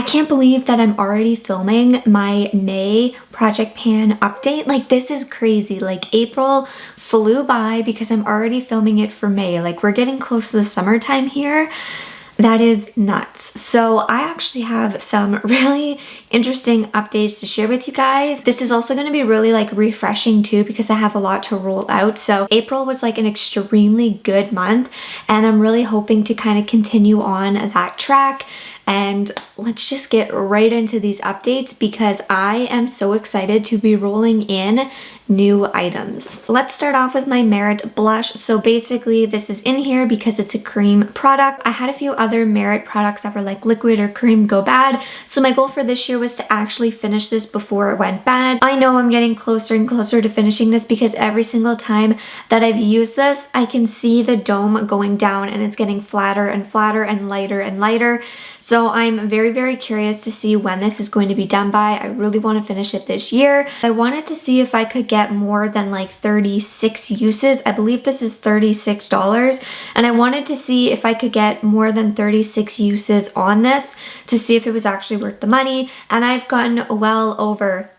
I can't believe that I'm already filming my May Project Pan update. Like, this is crazy. Like, April flew by because I'm already filming it for May. Like, we're getting close to the summertime here. That is nuts. So I actually have some really interesting updates to share with you guys. This is also going to be really like refreshing too because I have a lot to roll out. So April was like an extremely good month and I'm really hoping to kind of continue on that track. And let's just get right into these updates because I am so excited to be rolling in new items. Let's start off with my Merit blush. So basically this is in here because it's a cream product. I had a few other Merit products that were like liquid or cream go bad. So my goal for this year was to actually finish this before it went bad. I know I'm getting closer and closer to finishing this because every single time that I've used this, I can see the dome going down and it's getting flatter and flatter and lighter and lighter. So I'm very, very curious to see when this is going to be done by. I really want to finish it this year. I wanted to see if I could get more than like 36 uses. I believe this is $36. And I wanted to see if I could get more than 36 uses on this to see if it was actually worth the money. And I've gotten well over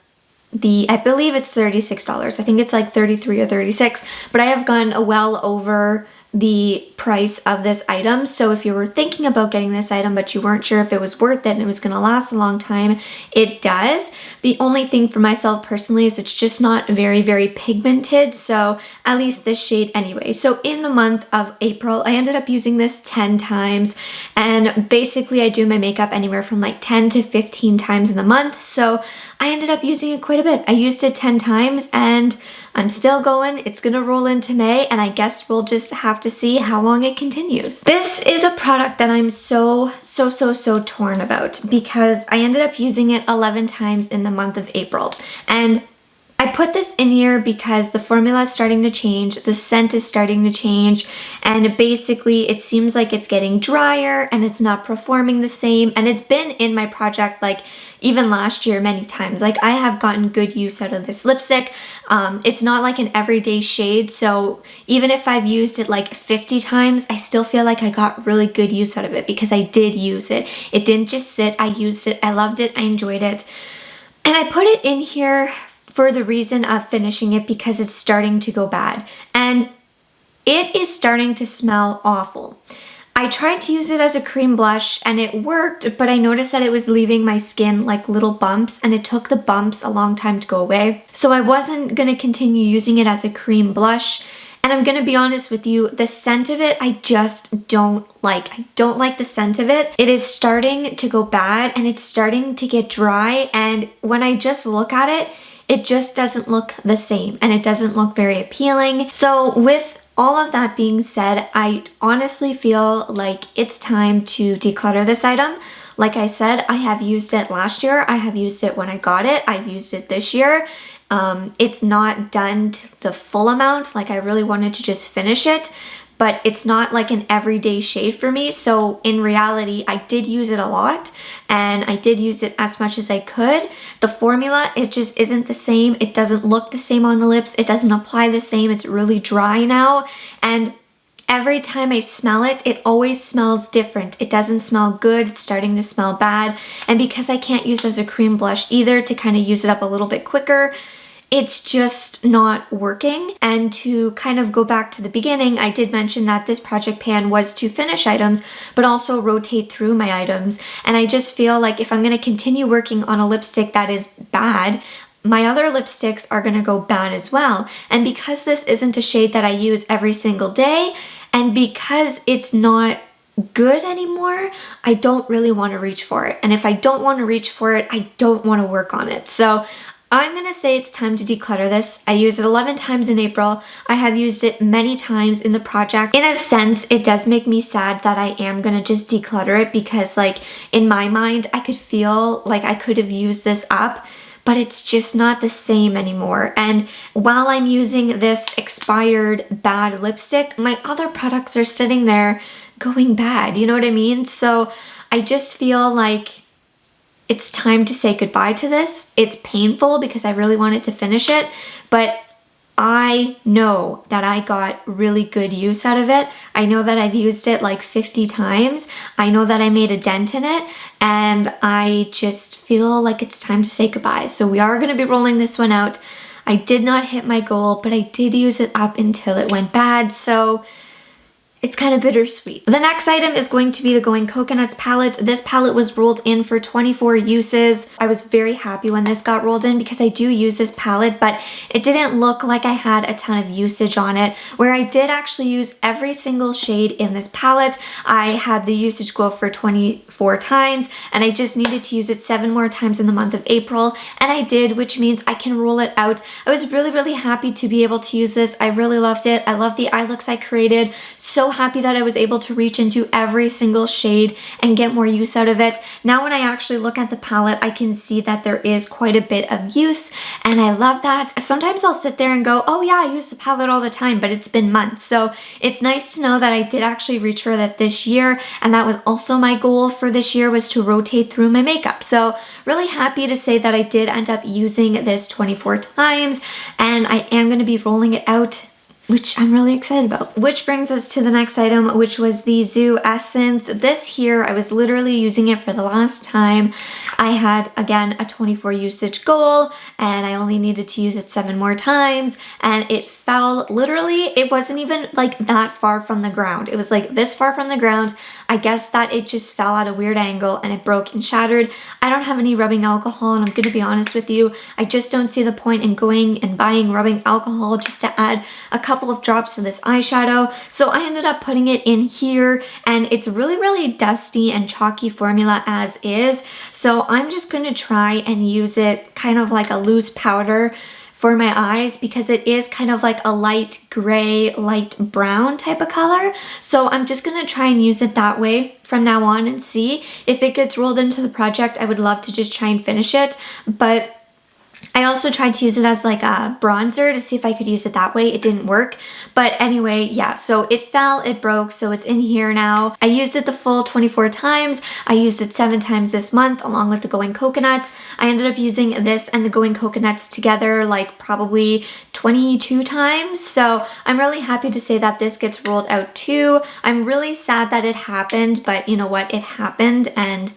I believe it's $36. I think it's like 33 or 36, but I have gone well over the price of this item. So if you were thinking about getting this item but you weren't sure if it was worth it and it was going to last a long time, it does. The only thing for myself personally is it's just not very, very pigmented. So at least this shade anyway. So in the month of April, I ended up using this 10 times and basically I do my makeup anywhere from like 10 to 15 times in the month. So I ended up using it quite a bit. I used it 10 times and I'm still going. It's gonna roll into May and I guess we'll just have to see how long it continues. This is a product that I'm so torn about because I ended up using it 11 times in the month of April. And I put this in here because the formula is starting to change, the scent is starting to change, and basically it seems like it's getting drier and it's not performing the same. And it's been in my project like even last year many times. Like I have gotten good use out of this lipstick. It's not like an everyday shade, so even if I've used it like 50 times, I still feel like I got really good use out of it because I did use it. It didn't just sit, I used it, I loved it, I enjoyed it. And I put it in here for the reason of finishing it because it's starting to go bad. And it is starting to smell awful. I tried to use it as a cream blush and it worked, but I noticed that it was leaving my skin like little bumps and it took the bumps a long time to go away. So I wasn't gonna continue using it as a cream blush. And I'm gonna be honest with you, the scent of it, I just don't like. I don't like the scent of it. It is starting to go bad and it's starting to get dry. And when I just look at it, it just doesn't look the same and it doesn't look very appealing. So with all of that being said, I honestly feel like it's time to declutter this item. Like I said, I have used it last year. I have used it when I got it. I've used it this year. It's not done to the full amount. Like I really wanted to just finish it, but it's not like an everyday shade for me. So in reality, I did use it a lot and I did use it as much as I could. The formula, it just isn't the same. It doesn't look the same on the lips. It doesn't apply the same. It's really dry now. And every time I smell it, it always smells different. It doesn't smell good. It's starting to smell bad. And because I can't use it as a cream blush either to kind of use it up a little bit quicker, it's just not working. And to kind of go back to the beginning, I did mention that this project pan was to finish items, but also rotate through my items. And I just feel like if I'm gonna continue working on a lipstick that is bad, my other lipsticks are gonna go bad as well. And because this isn't a shade that I use every single day, and because it's not good anymore, I don't really wanna reach for it. And if I don't wanna reach for it, I don't wanna work on it. So I'm gonna say it's time to declutter this. I used it 11 times in April. I have used it many times in the project. In a sense, it does make me sad that I am gonna just declutter it because like in my mind, I could feel like I could have used this up, but it's just not the same anymore. And while I'm using this expired bad lipstick, my other products are sitting there going bad, you know what I mean? So I just feel like it's time to say goodbye to this. It's painful because I really wanted to finish it, but I know that I got really good use out of it. I know that I've used it like 50 times. I know that I made a dent in it, and I just feel like it's time to say goodbye. So we are going to be rolling this one out. I did not hit my goal, but I did use it up until it went bad. So it's kind of bittersweet. The next item is going to be the Going Coconuts palette. This palette was rolled in for 24 uses. I was very happy when this got rolled in because I do use this palette, but it didn't look like I had a ton of usage on it. Where I did actually use every single shade in this palette, I had the usage goal for 24 times, and I just needed to use it 7 more times in the month of April, and I did, which means I can roll it out. I was really, really happy to be able to use this. I really loved it. I love the eye looks I created. So happy that I was able to reach into every single shade and get more use out of it. Now when I actually look at the palette, I can see that there is quite a bit of use, and I love that. Sometimes I'll sit there and go, oh yeah, I use the palette all the time, but it's been months. So it's nice to know that I did actually reach for that this year, and that was also my goal for this year, was to rotate through my makeup. So really happy to say that I did end up using this 24 times, and I am going to be rolling it out, which I'm really excited about. Which brings us to the next item, which was the Zoo Essence. This here, I was literally using it for the last time. I had, again, a 24 usage goal, and I only needed to use it 7 more times, and it fell literally, it wasn't even like that far from the ground. It was like this far from the ground. I guess that it just fell at a weird angle and it broke and shattered. I don't have any rubbing alcohol, and I'm gonna be honest with you, I just don't see the point in going and buying rubbing alcohol just to add a couple of drops to this eyeshadow. So I ended up putting it in here, and it's really, really dusty and chalky formula as is. So I'm just gonna try and use it kind of like a loose powder for my eyes, because it is kind of like a light gray, light brown type of color. So I'm just gonna try and use it that way from now on and see if it gets rolled into the project. I would love to just try and finish it, but I also tried to use it as like a bronzer to see if I could use it that way. It didn't work. But anyway, yeah, so it fell, it broke, so it's in here now. I used it the full 24 times. I used it 7 times this month along with the Going Coconuts. I ended up using this and the Going Coconuts together like probably 22 times. So I'm really happy to say that this gets rolled out too. I'm really sad that it happened, but you know what? It happened, and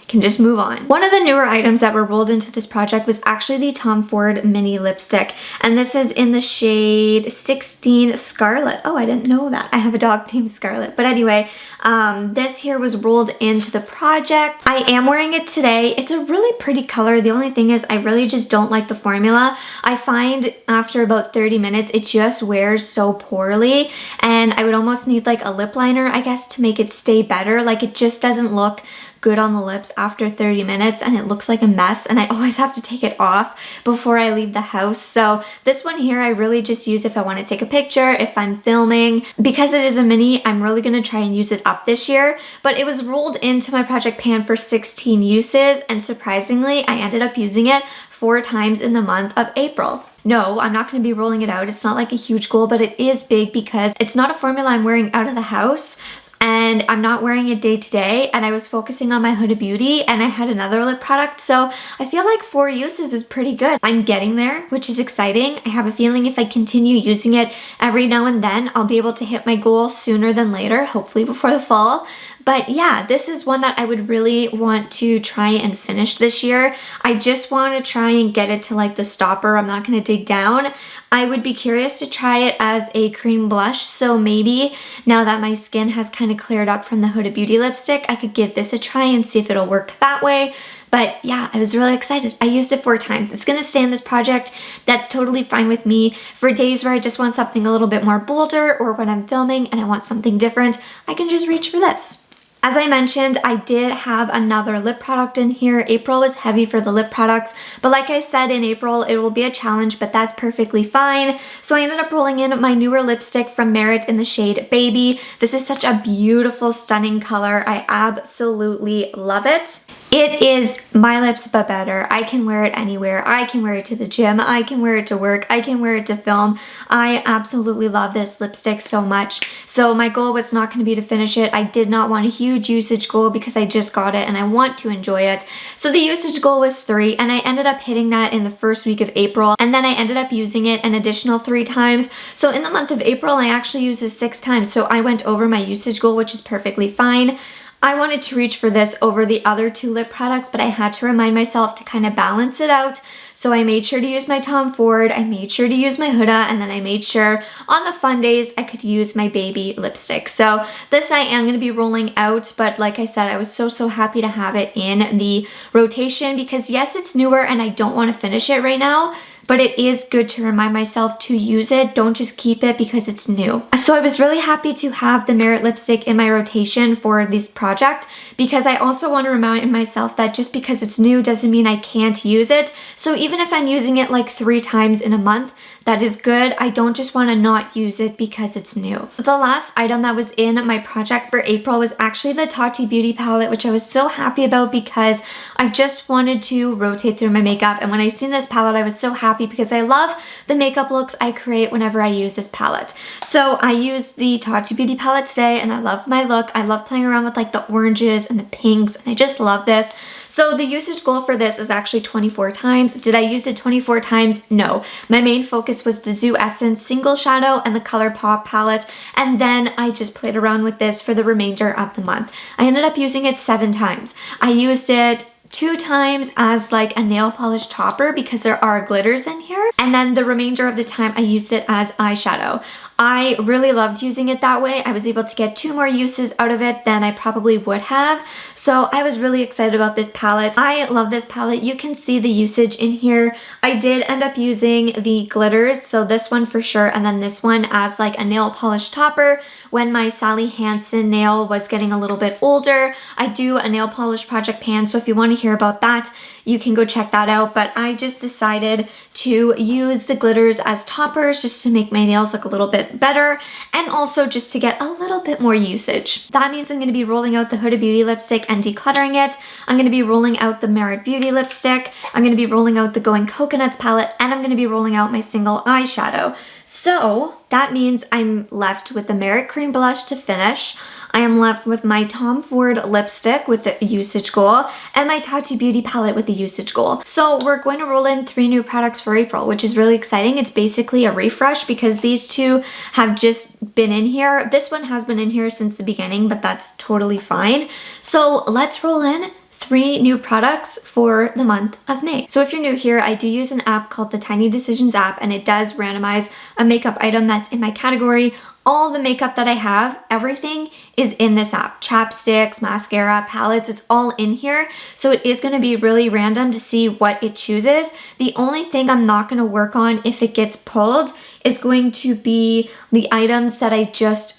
can just move on. One of the newer items that were rolled into this project was actually the Tom Ford mini lipstick, and this is in the shade 16 Scarlet. Oh, I didn't know that. I have a dog named Scarlet. But anyway, this here was rolled into the project. I am wearing it today. It's a really pretty color. The only thing is I really just don't like the formula. I find after about 30 minutes, it just wears so poorly, and I would almost need like a lip liner, I guess, to make it stay better. Like, it just doesn't look good on the lips after 30 minutes, and it looks like a mess, and I always have to take it off before I leave the house. So this one here I really just use if I want to take a picture, if I'm filming. Because it is a mini, I'm really going to try and use it up this year, but it was rolled into my project pan for 16 uses, and surprisingly I ended up using it 4 times in the month of April. No, I'm not going to be rolling it out. It's not like a huge goal, but it is big because it's not a formula I'm wearing out of the house, and I'm not wearing it day to day, and I was focusing on my Huda Beauty, and I had another lip product, so I feel like 4 uses is pretty good. I'm getting there, which is exciting. I have a feeling if I continue using it every now and then, I'll be able to hit my goal sooner than later, hopefully before the fall. But yeah, this is one that I would really want to try and finish this year. I just want to try and get it to like the stopper. I'm not going to dig down. I would be curious to try it as a cream blush. So maybe now that my skin has kind of cleared up from the Huda Beauty lipstick, I could give this a try and see if it'll work that way. But yeah, I was really excited. I used it 4 times. It's going to stay in this project. That's totally fine with me. For days where I just want something a little bit more bolder, or when I'm filming and I want something different, I can just reach for this. As I mentioned, I did have another lip product in here. April was heavy for the lip products, but like I said, in April it will be a challenge, but that's perfectly fine. So I ended up rolling in my newer lipstick from Merit in the shade Baby. This is such a beautiful, stunning color. I absolutely love it. It is my lips but better. I can wear it anywhere. I can wear it to the gym. I can wear it to work. I can wear it to film. I absolutely love this lipstick so much. So my goal was not going to be to finish it. I did not want to huge usage goal because I just got it and I want to enjoy it. So the usage goal was 3 and I ended up hitting that in the first week of April, and then I ended up using it an additional 3 times. So in the month of April, I actually used it 6 times. So I went over my usage goal, which is perfectly fine. I wanted to reach for this over the other 2 lip products, but I had to remind myself to kind of balance it out. So I made sure to use my Tom Ford, I made sure to use my Huda, and then I made sure on the fun days I could use my baby lipstick. So this I am going to be rolling out, but like I said, I was so happy to have it in the rotation because yes, it's newer and I don't want to finish it right now, but it is good to remind myself to use it. Don't just keep it because it's new. So I was really happy to have the Merit lipstick in my rotation for this project because I also want to remind myself that just because it's new doesn't mean I can't use it. So even if I'm using it like 3 times in a month, that is good. I don't just want to not use it because it's new. The last item that was in my project for April was actually the Tati Beauty palette, which I was so happy about because I just wanted to rotate through my makeup. And when I seen this palette, I was so happy because I love the makeup looks I create whenever I use this palette. So I used the Tati Beauty palette today and I love my look. I love playing around with like the oranges and the pinks and I just love this. So the usage goal for this is actually 24 times. Did I use it 24 times? No. My main focus was the Zoo Essence Single Shadow and the ColourPop palette, and then I just played around with this for the remainder of the month. I ended up using it 7 times. I used it 2 times as like a nail polish topper because there are glitters in here, and then the remainder of the time I used it as eyeshadow. I really loved using it that way. I was able to get 2 more uses out of it than I probably would have. So I was really excited about this palette. I love this palette. You can see the usage in here. I did end up using the glitters, so this one for sure, and then this one as like a nail polish topper when my Sally Hansen nail was getting a little bit older. I do a nail polish project pan, so if you want to hear about that, you can go check that out. But I just decided to use the glitters as toppers just to make my nails look a little bit better and also just to get a little bit more usage. That means I'm going to be rolling out the Huda Beauty lipstick and decluttering it. I'm going to be rolling out the Merit Beauty lipstick. I'm going to be rolling out the Going Coconuts palette, and I'm going to be rolling out my single eyeshadow. So that means I'm left with the Merit Cream Blush to finish. I am left with my Tom Ford lipstick with the usage goal and my Tati Beauty palette with the usage goal. So we're going to roll in 3 new products for April, which is really exciting. It's basically a refresh because these 2 have just been in here. This one has been in here since the beginning, but that's totally fine. So let's roll in 3 new products for the month of May. So if you're new here, I do use an app called the Tiny Decisions app, and it does randomize a makeup item that's in my category. All the makeup that I have, everything is in this app. Chapsticks, mascara, palettes, it's all in here. So it is going to be really random to see what it chooses. The only thing I'm not going to work on if it gets pulled is going to be the items that I just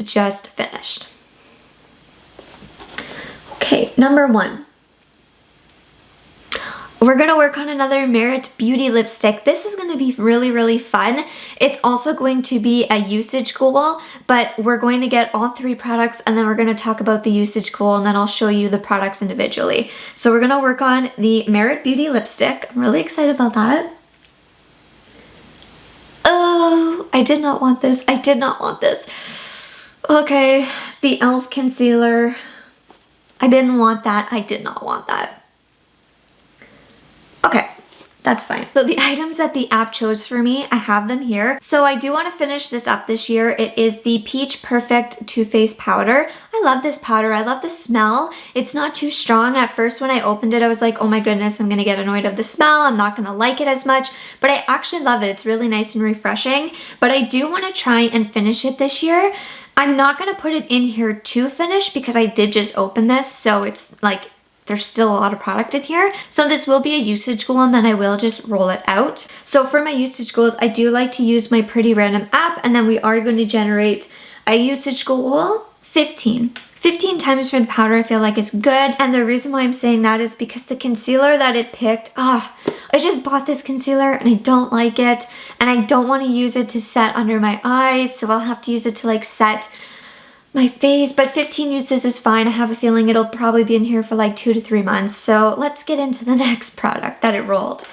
finished. Okay, number 1. We're going to work on another Merit Beauty lipstick. This is going to be really fun. It's also going to be a usage goal, but we're going to get all 3 products and then we're going to talk about the usage goal and then I'll show you the products individually. So we're going to work on the Merit Beauty lipstick. I'm really excited about that. Oh, I did not want this. I did not want this. Okay, the e.l.f. concealer. I didn't want that. I did not want that. Okay, that's fine. So the items that the app chose for me, I have them here. So I do want to finish this up this year. It is the Peach Perfect Too Faced powder. I love this powder. I love the smell. It's not too strong. At first when I opened it, I was like, oh my goodness, I'm going to get annoyed of the smell. I'm not going to like it as much, but I actually love it. It's really nice and refreshing, but I do want to try and finish it this year. I'm not going to put it in here to finish because I did just open this, so it's like there's still a lot of product in here. So this will be a usage goal and then I will just roll it out. So for my usage goals, I do like to use my Pretty Random app, and then we are going to generate a usage goal 15. 15 times for the powder I feel like is good. And the reason why I'm saying that is because the concealer that it picked, I just bought this concealer and I don't like it. And I don't want to use it to set under my eyes. So I'll have to use it to like set my face, but 15 uses is fine. I have a feeling it'll probably be in here for like 2 to 3 months. So let's get into the next product that it rolled.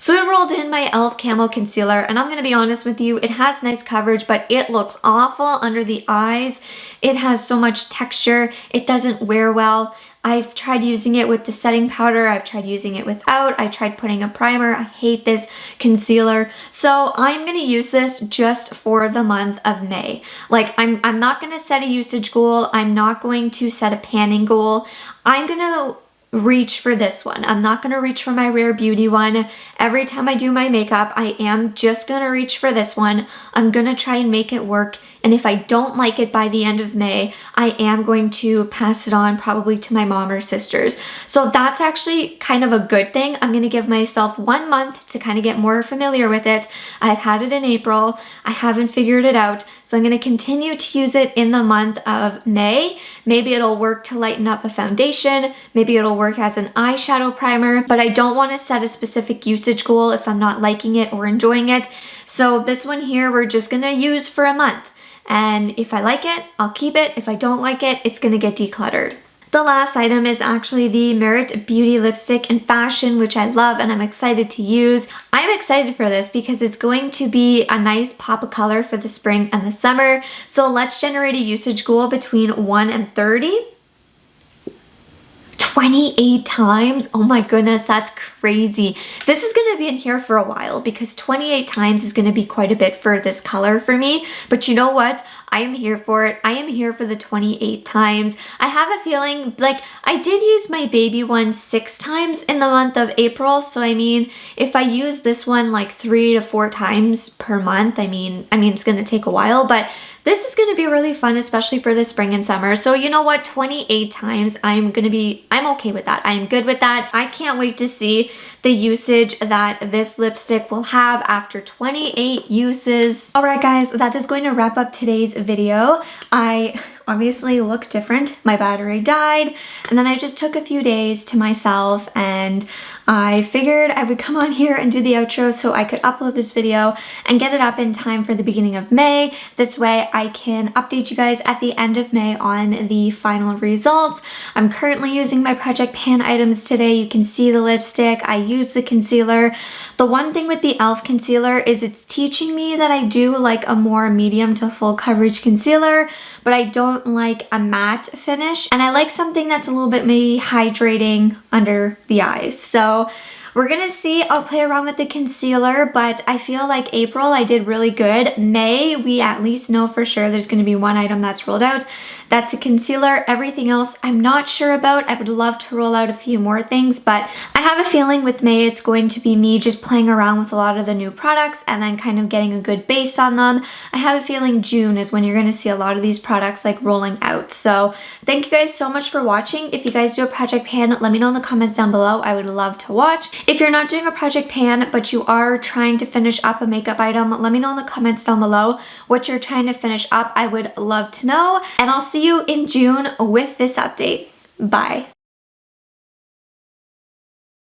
So I rolled in my e.l.f. Camo Concealer, and I'm going to be honest with you, it has nice coverage, but it looks awful under the eyes. It has so much texture. It doesn't wear well. I've tried using it with the setting powder. I've tried using it without. I tried putting a primer. I hate this concealer. So I'm going to use this just for the month of May. Like, I'm not going to set a usage goal. I'm not going to set a panning goal. I'm going to reach for this one. I'm not going to reach for my Rare Beauty one. Every time I do my makeup, I am just going to reach for this one. I'm going to try and make it work. And if I don't like it by the end of May, I am going to pass it on probably to my mom or sisters. So that's actually kind of a good thing. I'm going to give myself 1 month to kind of get more familiar with it. I've had it in April. I haven't figured it out. So I'm going to continue to use it in the month of May. Maybe it'll work to lighten up a foundation. Maybe it'll work as an eyeshadow primer, but I don't want to set a specific usage goal if I'm not liking it or enjoying it. So this one here, we're just going to use for a month. And if I like it, I'll keep it. If I don't like it, it's going to get decluttered. The last item is actually the Merit Beauty Lipstick in Fashion, which I love and I'm excited to use. I'm excited for this because it's going to be a nice pop of color for the spring and the summer. So let's generate a usage goal between 1 and 30. 28 times? Oh my goodness, that's crazy. This is going to be in here for a while because 28 times is going to be quite a bit for this color for me. But you know what? I am here for it. I am here for the 28 times. I have a feeling like I did use my baby one 6 times in the month of April. So I mean, if I use this one like 3 to 4 times per month, I mean it's going to take a while, but this is going to be really fun, especially for the spring and summer. So you know what? 28 times, I'm okay with that. I'm good with that. I can't wait to see the usage that this lipstick will have after 28 uses. All right, guys, that is going to wrap up today's video. I obviously look different. My battery died, and then I just took a few days to myself, and I figured I would come on here and do the outro so I could upload this video and get it up in time for the beginning of May. This way I can update you guys at the end of May on the final results. I'm currently using my Project Pan items today. You can see the lipstick. I use the concealer. The one thing with the e.l.f. concealer is it's teaching me that I do like a more medium to full coverage concealer, but I don't like a matte finish, and I like something that's a little bit maybe hydrating under the eyes. So we're gonna see. I'll play around with the concealer, but I feel like April I did really good. May, we at least know for sure there's gonna be one item that's rolled out. That's a concealer. Everything else I'm not sure about. I would love to roll out a few more things, but I have a feeling with May it's going to be me just playing around with a lot of the new products and then kind of getting a good base on them. I have a feeling June is when you're going to see a lot of these products like rolling out. So thank you guys so much for watching. If you guys do a Project Pan, let me know in the comments down below. I would love to watch. If you're not doing a Project Pan, but you are trying to finish up a makeup item, let me know in the comments down below what you're trying to finish up. I would love to know, and I'll see you in June with this update. Bye.